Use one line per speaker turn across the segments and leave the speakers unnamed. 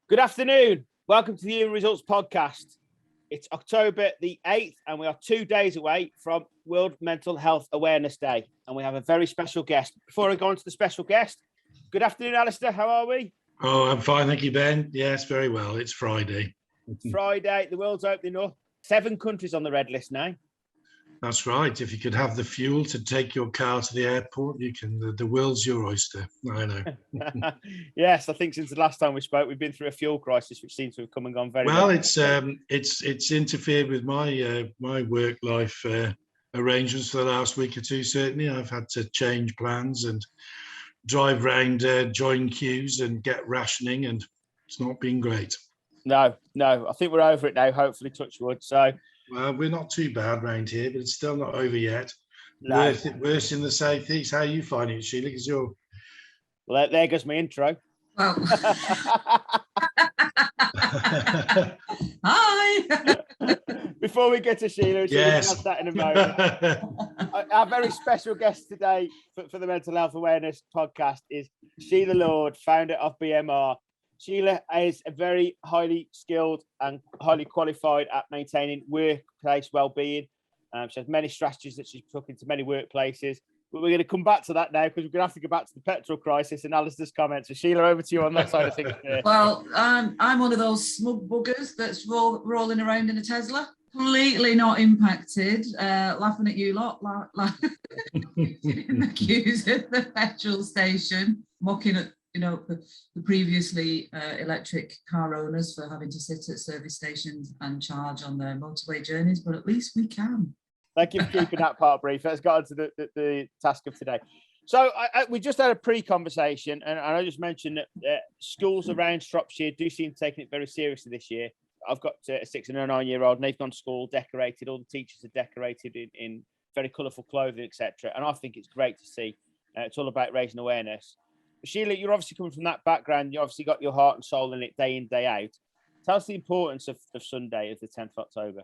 Good afternoon. Welcome to the Human Results Podcast. It's October the 8th, and we are 2 days away from World Mental Health Awareness Day. And we have a very special guest. Before I go on to the special guest, good afternoon, Alistair. How are we?
Oh, I'm fine. Thank you, Ben. Yes, very well. It's Friday.
It's Friday. The world's opening up. 7 countries on the red list now.
That's right. If you could have the fuel to take your car to the airport, you can. The world's your oyster. I know.
Yes, I think since the last time we spoke, we've been through a fuel crisis, which seems to have come and gone very
well.
well.
It's interfered with my work life arrangements for the last week or two. Certainly, I've had to change plans and drive round, join queues, and get rationing, and it's not been great.
No. I think we're over it now. Hopefully, touch wood. So.
Well, we're not too bad round here, but it's still not over yet.
No.
Worse in the southeast. How are you finding it, Sheila? Because you're...
Well, there goes my intro.
Well, hi.
Before we get to Sheila,
yes,
we'll that in a moment. Our very special guest today for the Mental Health Awareness Podcast is Sheila Lord, founder of BMR. Sheila is a very highly skilled and highly qualified at maintaining workplace well-being. She has many strategies that she's took into many workplaces. But we're going to come back to that now because we're going to have to go back to the petrol crisis and Alistair's comments. So Sheila, over to you on that side of things.
Well, I'm one of those smug buggers that's rolling around in a Tesla, completely not impacted, laughing at you lot, in the queues at the petrol station, mocking at the previously electric car owners for having to sit at service stations and charge on their motorway journeys, but at least we can.
Thank you for keeping that part brief. Let's go on to the task of today. So we just had a pre-conversation, and I just mentioned that schools around Shropshire do seem to be taking it very seriously this year. I've got a 6 and a 9-year-old, and they've gone to school decorated. All the teachers are decorated in very colourful clothing, etc. And I think it's great to see. It's all about raising awareness. Sheila, you're obviously coming from that background. You obviously got your heart and soul in it day in, day out. Tell us the importance of Sunday, of the 10th of October.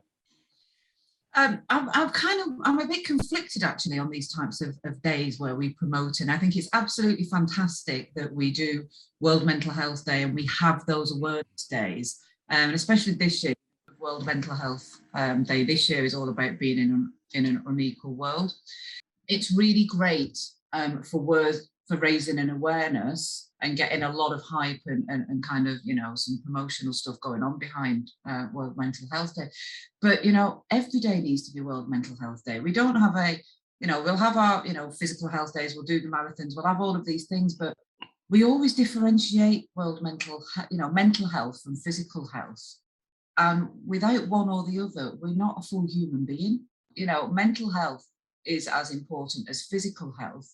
I'm a bit conflicted actually on these types of days where we promote, and I think it's absolutely fantastic that we do World Mental Health Day and we have those awareness days, and especially this year, World Mental Health Day this year is all about being in an unequal world. It's really great for raising an awareness and getting a lot of hype and kind of, some promotional stuff going on behind World Mental Health Day. But, every day needs to be World Mental Health Day. We don't have we'll have our, physical health days, we'll do the marathons, we'll have all of these things, but we always differentiate mental health from physical health. Without one or the other, we're not a full human being. Mental health is as important as physical health.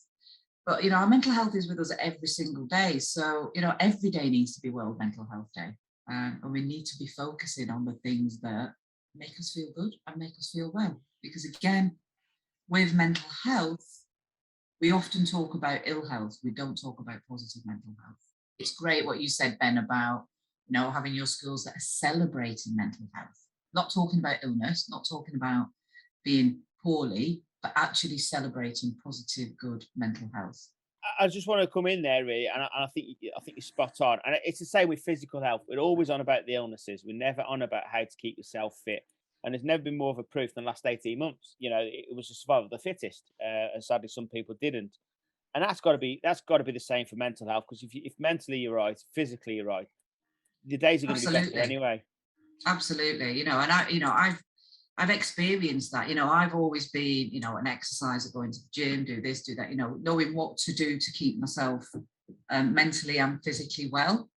But, our mental health is with us every single day. So, every day needs to be World Mental Health Day. And we need to be focusing on the things that make us feel good and make us feel well. Because again, with mental health, we often talk about ill health. We don't talk about positive mental health. It's great what you said, Ben, about, having your schools that are celebrating mental health. Not talking about illness, not talking about being poorly, but actually celebrating positive, good mental health.
I just want to come in there, really, and I think you're spot on. And it's the same with physical health. We're always on about the illnesses. We're never on about how to keep yourself fit. And there's never been more of a proof than the last 18 months. It was the survival of the fittest, and sadly, some people didn't. And that's got to be the same for mental health, because if mentally you're right, physically you're right, the days are going to be better anyway.
Absolutely, and I've experienced that. I've always been, an exerciser, going to the gym, do this, do that, knowing what to do to keep myself mentally and physically well.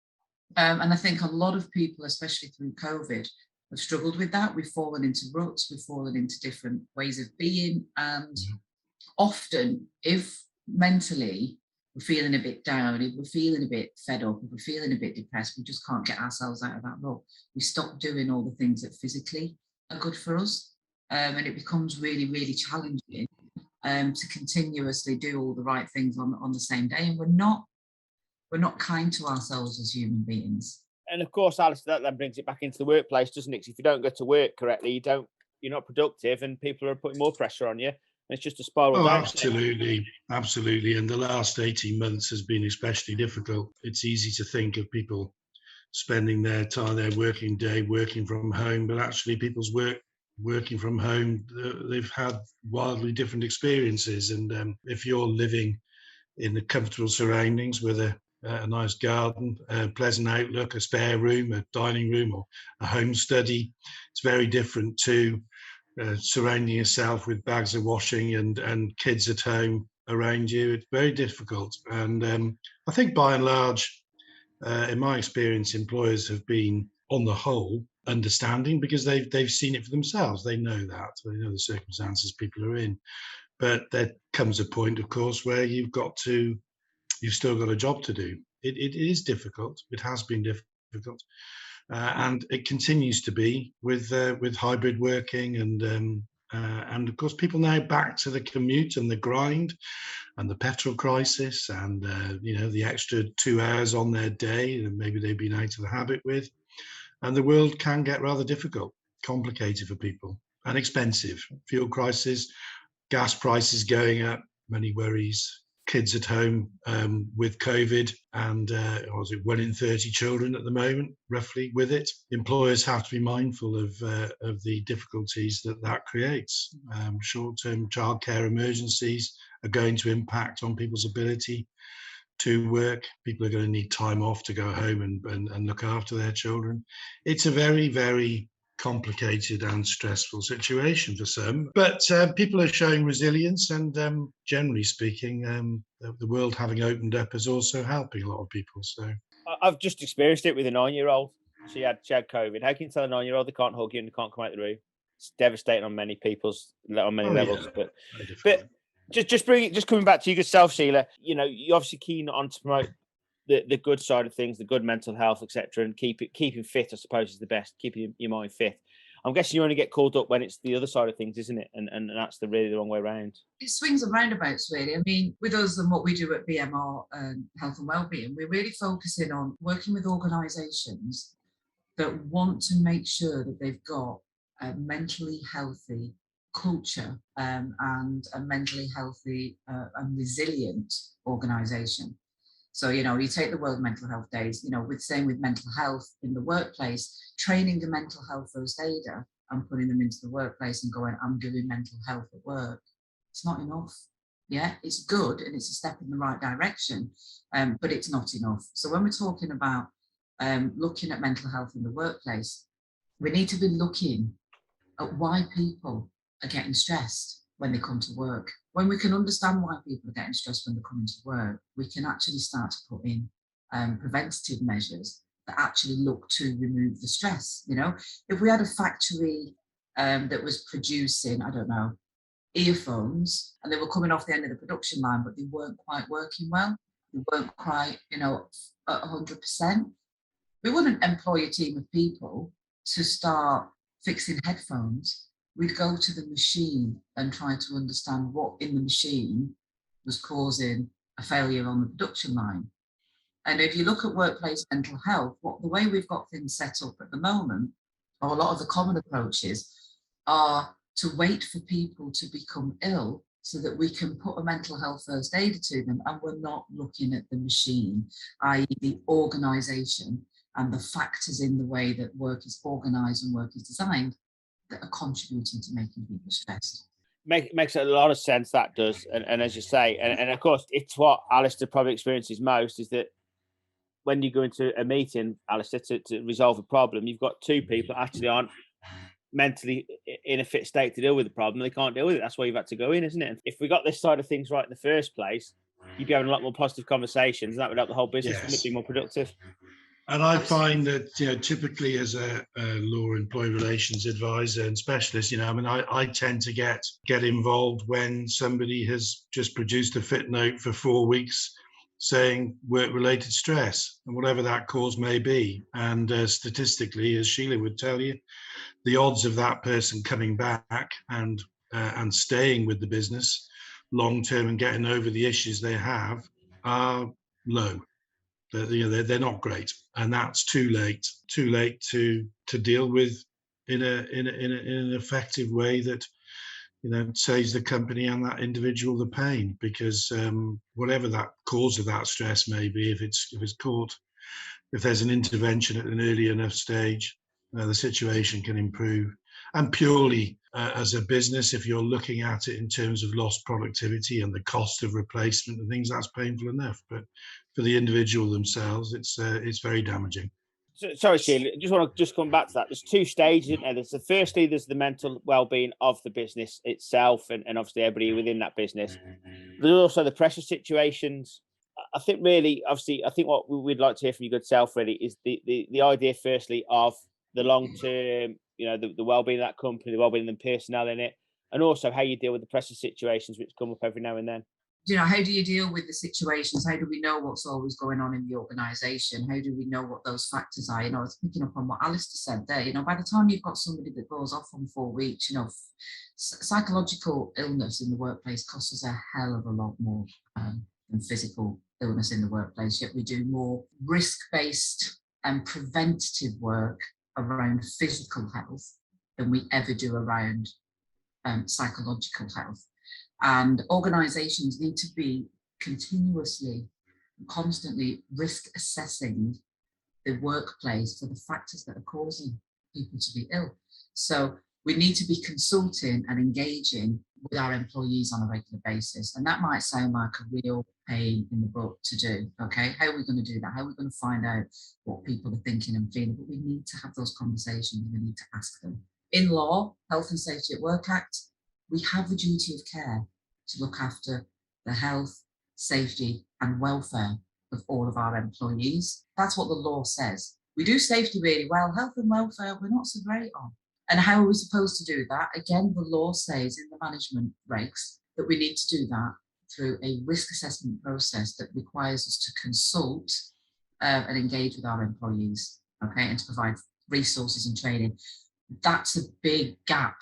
And I think a lot of people, especially through COVID, have struggled with that. We've fallen into ruts, we've fallen into different ways of being. And often, if mentally we're feeling a bit down, if we're feeling a bit fed up, if we're feeling a bit depressed, we just can't get ourselves out of that rut. We stop doing all the things that physically are good for us, and it becomes really, really challenging to continuously do all the right things on the same day, and we're not kind to ourselves as human beings.
And of course, Alice, that then brings it back into the workplace, doesn't it? If you don't go to work correctly, you're not productive, and people are putting more pressure on you, and it's just a spiral.
Oh, absolutely. And the last 18 months has been especially difficult. It's easy to think of people spending their time, their working day, working from home, but actually people's working from home, they've had wildly different experiences. And if you're living in the comfortable surroundings with a nice garden, a pleasant outlook, a spare room, a dining room, or a home study, it's very different to surrounding yourself with bags of washing and kids at home around you. It's very difficult. And I think by and large, in my experience, employers have been, on the whole, understanding, because they've seen it for themselves. They know that. They know the circumstances people are in. But there comes a point, of course, where you've still got a job to do. It is difficult. It has been difficult. And it continues to be with hybrid working and of course people now back to the commute and the grind and the petrol crisis and the extra 2 hours on their day that maybe they've been out of the habit with, and the world can get rather difficult, complicated for people, and expensive. Fuel crisis, gas prices going up, many worries. Kids at home with COVID, and was it 1 in 30 children at the moment, roughly, with it. Employers have to be mindful of the difficulties that creates. Short-term childcare emergencies are going to impact on people's ability to work. People are going to need time off to go home and look after their children. It's a very, very complicated and stressful situation for some, but people are showing resilience, and generally speaking, the world having opened up is also helping a lot of people. So
I've just experienced it with a 9-year-old. She had COVID. How can you tell a 9-year-old they can't hug you and they can't come out the room? It's devastating on many levels.
Yeah,
but just coming back to your good self, Sheila. You're obviously keen on to promote the good side of things, the good mental health, etc., and keeping fit, I suppose, is the best. Keeping your mind fit. I'm guessing you only get called up when it's the other side of things, isn't it? And that's really the wrong way around.
It swings and roundabouts, really. I mean, with us and what we do at BMR Health and Wellbeing, we're really focusing on working with organisations that want to make sure that they've got a mentally healthy culture and a mentally healthy and resilient organisation. So, you take the World Mental Health Days, with mental health in the workplace, training the mental health first aider and putting them into the workplace and going, I'm doing mental health at work. It's not enough. Yeah, it's good and it's a step in the right direction, but it's not enough. So when we're talking about looking at mental health in the workplace, we need to be looking at why people are getting stressed when they come to work. When we can understand why people are getting stressed when they're coming to work, we can actually start to put in preventative measures that actually look to remove the stress. If we had a factory that was producing, I don't know, earphones, and they were coming off the end of the production line, but they weren't quite working well, they weren't quite, at 100%, we wouldn't employ a team of people to start fixing headphones. We'd go to the machine and try to understand what in the machine was causing a failure on the production line. And if you look at workplace mental health, the way we've got things set up at the moment, or a lot of the common approaches, are to wait for people to become ill so that we can put a mental health first aider to them, and we're not looking at the machine, i.e. the organisation and the factors in the way that work is organised and work is designed that are contributing to making people stressed.
Makes a lot of sense, that does. And as you say, and of course, it's what Alistair probably experiences most, is that when you go into a meeting, Alistair, to resolve a problem, you've got two people that actually aren't mentally in a fit state to deal with the problem. They can't deal with it. That's why you've had to go in, isn't it? And if we got this side of things right in the first place, you'd be having a lot more positive conversations, and that would help the whole business.
Yes.
Wouldn't it be more productive?
And I find that, typically as a law employee relations advisor and specialist, I tend to get involved when somebody has just produced a fit note for 4 weeks saying work-related stress, and whatever that cause may be. And statistically, as Sheila would tell you, the odds of that person coming back and staying with the business long-term and getting over the issues they have are low. They're not great, and that's too late to deal with in an effective way that saves the company and that individual the pain, because whatever that cause of that stress may be, if it's caught if there's an intervention at an early enough stage, the situation can improve. And purely as a business, if you're looking at it in terms of lost productivity and the cost of replacement and things, that's painful enough. But for the individual themselves, it's very damaging.
So, sorry, Sheila, I just want to come back to that. There's two stages, isn't there? There's the mental well-being of the business itself, and obviously everybody within that business. There's also the pressure situations. I think really, obviously, I think what we'd like to hear from your good self really is the idea, firstly, of the long-term, the well-being of that company, the well-being of the personnel in it, and also how you deal with the pressure situations which come up every now and then.
How do you deal with the situations? How do we know what's always going on in the organisation? How do we know what those factors are? I was picking up on what Alistair said there. By the time you've got somebody that goes off on 4 weeks, psychological illness in the workplace costs us a hell of a lot more than physical illness in the workplace. Yet we do more risk-based and preventative work around physical health than we ever do around psychological health. And organisations need to be continuously, constantly risk assessing the workplace for the factors that are causing people to be ill. So we need to be consulting and engaging with our employees on a regular basis. And that might sound like a real pain in the butt to do. Okay, how are we going to do that? How are we going to find out what people are thinking and feeling? But we need to have those conversations. We need to ask them. In law, Health and Safety at Work Act, we have the duty of care to look after the health, safety and welfare of all of our employees. That's what the law says. We do safety really well. Health and welfare, we're not so great on. And how are we supposed to do that? Again, the law says in the management regs that we need to do that through a risk assessment process that requires us to consult and engage with our employees, okay, and to provide resources and training. That's a big gap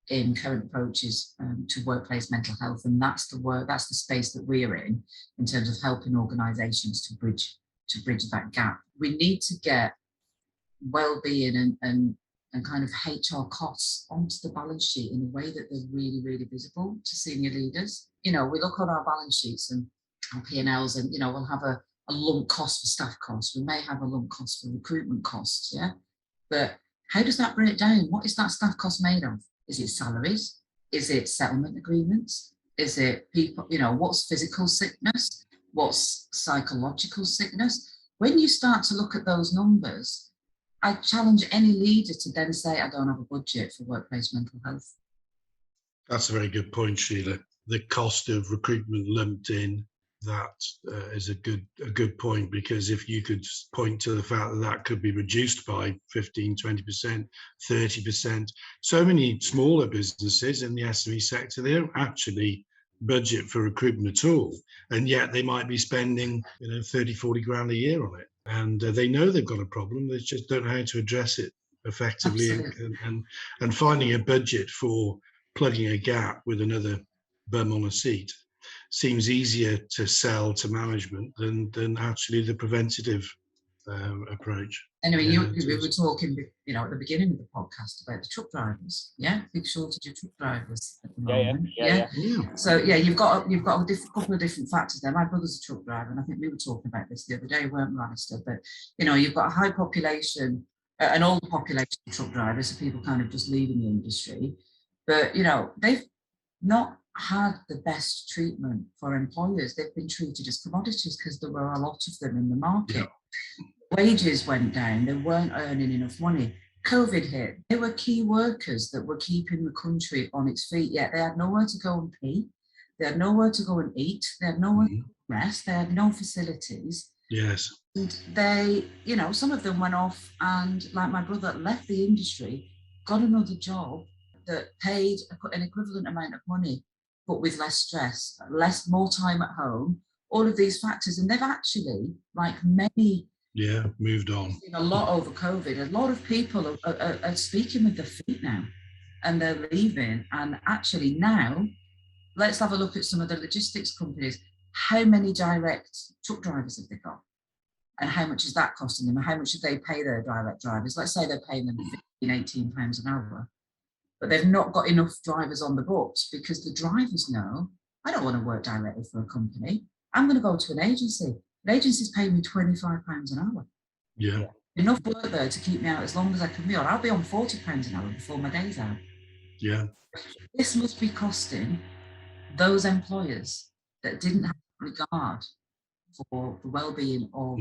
in current approaches to workplace mental health, and that's the space that we're in terms of helping organisations to bridge that gap. We need to get well-being and kind of HR costs onto the balance sheet in a way that they're really, really visible to senior leaders. We look on our balance sheets and P&Ls, and we'll have a lump cost for staff costs. We may have a lump cost for recruitment costs, yeah. But how does that break down? What is that staff cost made of? Is it salaries? Is it settlement agreements? Is it people, what's physical sickness? What's psychological sickness? When you start to look at those numbers, I challenge any leader to then say, I don't have a budget for workplace mental health.
That's a very good point, Sheila. The cost of recruitment lumped in, that is a good point, because if you could point to the fact that that could be reduced by 15, 20%, 30%, so many smaller businesses in the SME sector, they don't actually budget for recruitment at all, and yet they might be spending 30, 40 grand a year on it, and they know they've got a problem, they just don't know how to address it effectively. And finding a budget for plugging a gap with another bum on a seat seems easier to sell to management than actually the preventative approach.
Anyway, we were talking, at the beginning of the podcast about the truck drivers. Yeah, big shortage of truck drivers at the moment. Yeah. So you've got a couple of different factors there. My brother's a truck driver, and I think we were talking about this the other day, weren't we, Alistair? But you've got a high population, an older population of truck drivers, so people kind of just leaving the industry. But they've not had the best treatment for employers. They've been treated as commodities because there were a lot of them in the market. Yeah. Wages went down, they weren't earning enough money. COVID hit, they were key workers that were keeping the country on its feet, yet they had nowhere to go and pee, they had nowhere to go and eat, they had nowhere to rest, they had no facilities.
Yes.
And they, some of them went off and, like my brother, left the industry, got another job that paid an equivalent amount of money, but with less stress, more time at home, all of these factors. And they've actually, like many,
moved on.
A lot over COVID. A lot of people are speaking with their feet now, and they're leaving. And actually now, let's have a look at some of the logistics companies. How many direct truck drivers have they got? And how much is that costing them? And how much do they pay their direct drivers? Let's say they're paying them £15, £18 an hour. But they've not got enough drivers on the books because the drivers know, I don't want to work directly for a company. I'm going to go to an agency. An agency's paying me £25 an hour.
Yeah.
Enough work there to keep me out as long as I can be on. I'll be on £40 an hour before my day's out.
Yeah.
This must be costing those employers that didn't have regard for the well-being of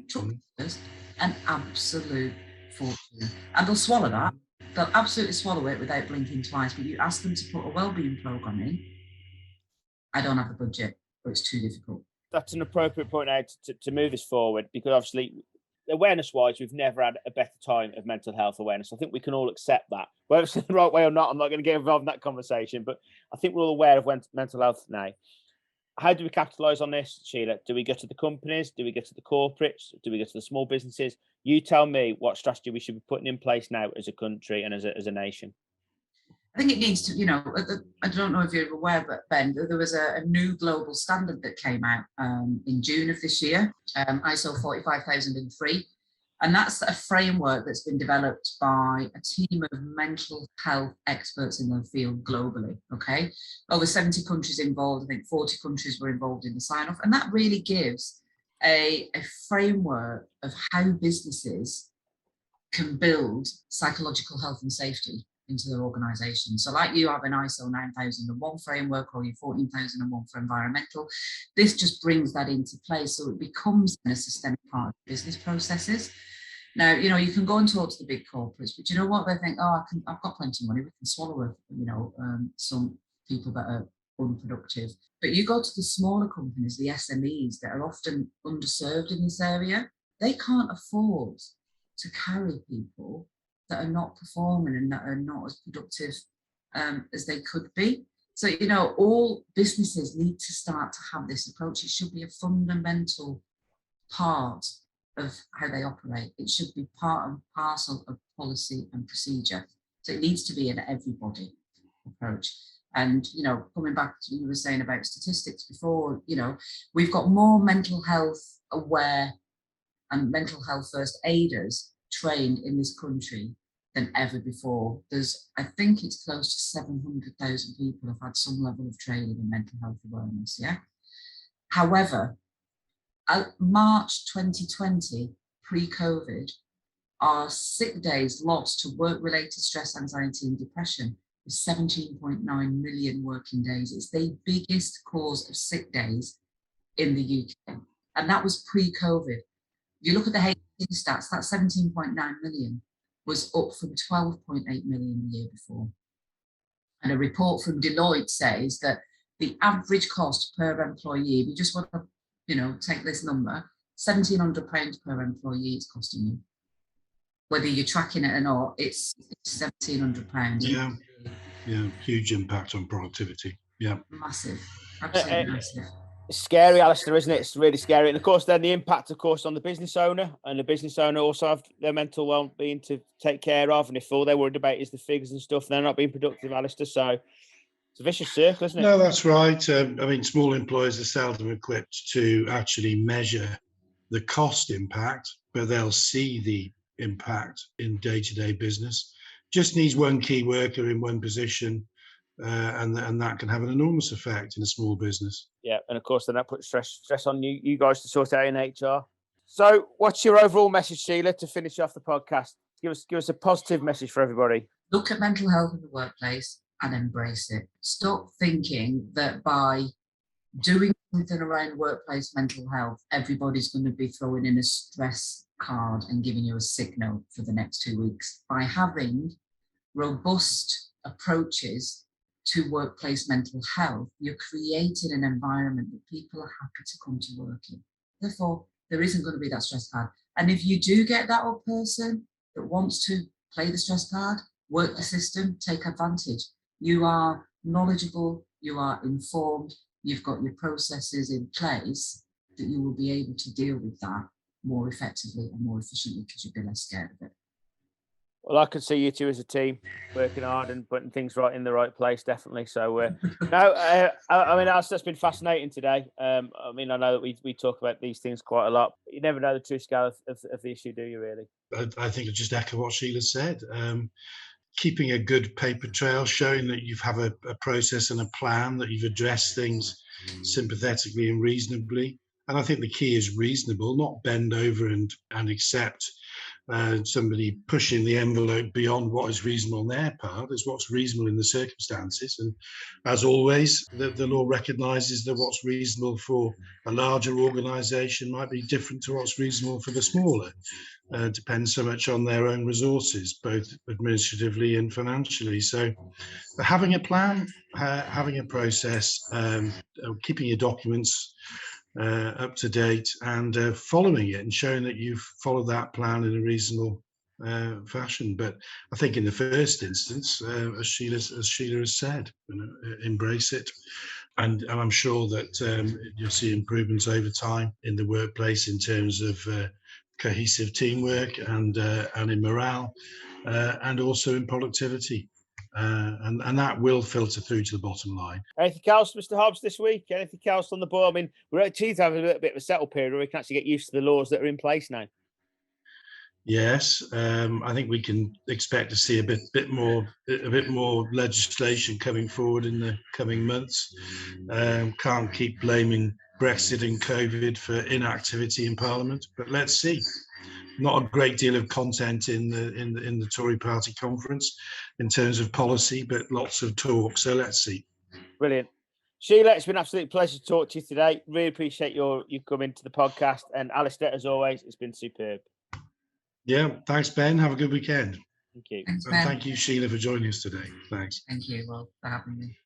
truck drivers an absolute fortune. And they'll swallow that. They'll absolutely swallow it without blinking twice. But you ask them to put a well-being programme in, I don't have the budget, or it's too difficult.
That's an appropriate point now to move this forward, because obviously, awareness-wise, we've never had a better time of mental health awareness. I think we can all accept that. Whether it's the right way or not, I'm not going to get involved in that conversation, but I think we're all aware of mental health now. How do we capitalise on this, Sheila? Do we go to the companies? Do we go to the corporates? Do we go to the small businesses? You tell me what strategy we should be putting in place now as a country and as a nation.
I think it needs to, I don't know if you're aware, but Ben, there was a new global standard that came out in June of this year, ISO 45003. And that's a framework that's been developed by a team of mental health experts in the field globally, okay? Over 70 countries involved, I think 40 countries were involved in the sign-off. And that really gives a framework of how businesses can build psychological health and safety into their organisation. So like you have an ISO 9001 framework or your 14001 for environmental, this just brings that into place, so it becomes a systemic part of business processes. Now, you can go and talk to the big corporates, but you know what? They think, I've got plenty of money, we can swallow some people that are unproductive. But you go to the smaller companies, the SMEs that are often underserved in this area, they can't afford to carry people that are not performing and that are not as productive as they could be. So, all businesses need to start to have this approach. It should be a fundamental part of how they operate. It should be part and parcel of policy and procedure. So it needs to be an everybody approach. And, coming back to what you were saying about statistics before, we've got more mental health aware and mental health first aiders trained in this country than ever before. I think it's close to 700,000 people have had some level of training in mental health awareness, yeah? However, March 2020, pre-COVID, our sick days lost to work-related stress, anxiety and depression was 17.9 million working days. It's the biggest cause of sick days in the UK. And that was pre-COVID. If you look at the HSE stats, that 17.9 million was up from 12.8 million the year before. And a report from Deloitte says that the average cost per employee, if you just want to, take this number, £1,700 per employee it's costing you. Whether you're tracking it or not, it's £1,700.
Yeah, huge impact on productivity. Yeah.
Massive, absolutely massive.
It's scary, Alistair, isn't it? It's really scary. And of course, then the impact, of course, on the business owner, and the business owner also have their mental well-being to take care of. And if all they're worried about is the figures and stuff, they're not being productive, Alistair. So it's a vicious circle, isn't it?
No, that's right. Small employers are seldom equipped to actually measure the cost impact, but they'll see the impact in day-to-day business. Just needs one key worker in one position, and that can have an enormous effect in a small business.
Yeah, and of course, then that puts stress on you guys to sort out in HR. So, what's your overall message, Sheila, to finish off the podcast? Give us a positive message for everybody.
Look at mental health in the workplace and embrace it. Stop thinking that by doing something around workplace mental health, everybody's going to be throwing in a stress card and giving you a sick note for the next 2 weeks. By having robust approaches to workplace mental health, you're creating an environment that people are happy to come to work in. Therefore, there isn't going to be that stress card. And if you do get that old person that wants to play the stress card, work the system, take advantage. You are knowledgeable, you are informed, you've got your processes in place that you will be able to deal with that more effectively and more efficiently because you'll be less scared of it.
Well, I could see you two as a team working hard and putting things right in the right place, definitely. So, that's been fascinating today. I know that we talk about these things quite a lot, but you never know the true scale of the issue, do you, really?
I think I just echo what Sheila said. Keeping a good paper trail, showing that you have a process and a plan, that you've addressed things sympathetically and reasonably, And I think the key is reasonable, not bend over and accept somebody pushing the envelope beyond what is reasonable on their part, is what's reasonable in the circumstances. And as always, the law recognises that what's reasonable for a larger organisation might be different to what's reasonable for the smaller. Depends so much on their own resources, both administratively and financially. So having a plan, having a process, keeping your documents up to date, and following it and showing that you've followed that plan in a reasonable fashion. But I think in the first instance, as Sheila has said, embrace it. And I'm sure that you'll see improvements over time in the workplace in terms of cohesive teamwork and in morale, and also in productivity. And that will filter through to the bottom line.
Anything else, Mr. Hobbs, this week? Anything else on the board? I mean, we're at to have a little bit of a settle period where we can actually get used to the laws that are in place now.
Yes, I think we can expect to see a bit more legislation coming forward in the coming months. Can't keep blaming Brexit and COVID for inactivity in Parliament, but let's see. Not a great deal of content in the Tory Party conference in terms of policy, but lots of talk. So let's see.
Brilliant. Sheila, it's been an absolute pleasure to talk to you today. Really appreciate you coming to the podcast. And Alistair, as always, it's been superb.
Yeah, thanks, Ben. Have a good weekend.
Thank you.
Thanks,
And
Ben.
thank you, Sheila, for joining us today. Thanks.
Thank you, Will, for having me.